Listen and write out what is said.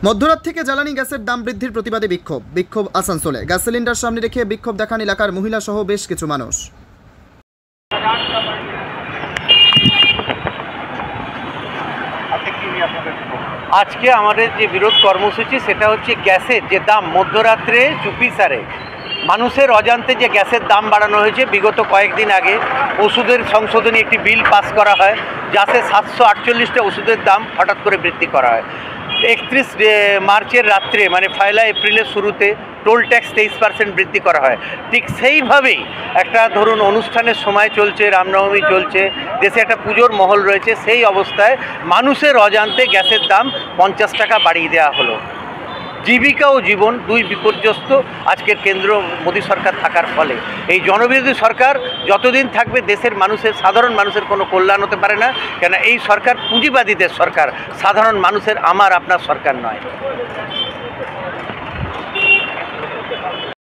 মধ্যরাত থেকে জ্বালানি গ্যাসের দাম বৃদ্ধির প্রতিবাদে বিক্ষোভ আসানসোলে। গ্যাস সিলিন্ডার সামনে রেখে বিক্ষোভ দেখান এলাকার মহিলা সহ বেশ কিছু মানুষ। আজকে আমাদের যে বিরোধ কর্মসূচি সেটা হচ্ছে গ্যাসের যে দাম মধ্যরাত্রে চুপিসারে মানুষের অজান্তে যে গ্যাসের দাম বাড়ানো হয়েছে। বিগত কয়েকদিন আগে ওষুধের সংশোধনী একটি বিল পাস করা হয়, যাতে 748টা ওষুধের দাম হঠাৎ করে বৃদ্ধি করা হয়। 31 মার্চের রাত্রে মানে 1 এপ্রিলের শুরুতে টোল ট্যাক্স 23% বৃদ্ধি করা হয়। ঠিক সেইভাবেই একটা ধরুন অনুষ্ঠানের সময় চলছে, রামনবমী চলছে, দেশে একটা পুজোর মহল রয়েছে, সেই অবস্থায় মানুষের অজান্তে গ্যাসের দাম 50 টাকা বাড়িয়ে দেওয়া হলো। জীবিকা ও জীবন দুই বিপর্যস্ত আজকের কেন্দ্র মোদী সরকার থাকার ফলে। এই জনবিরোধী সরকার যতদিন থাকবে দেশের মানুষের সাধারণ মানুষের কোনো কল্যাণ হতে পারে না, কেন এই সরকার পুঁজিবাদীদের সরকার, সাধারণ মানুষের আমার আপনার সরকার নয়।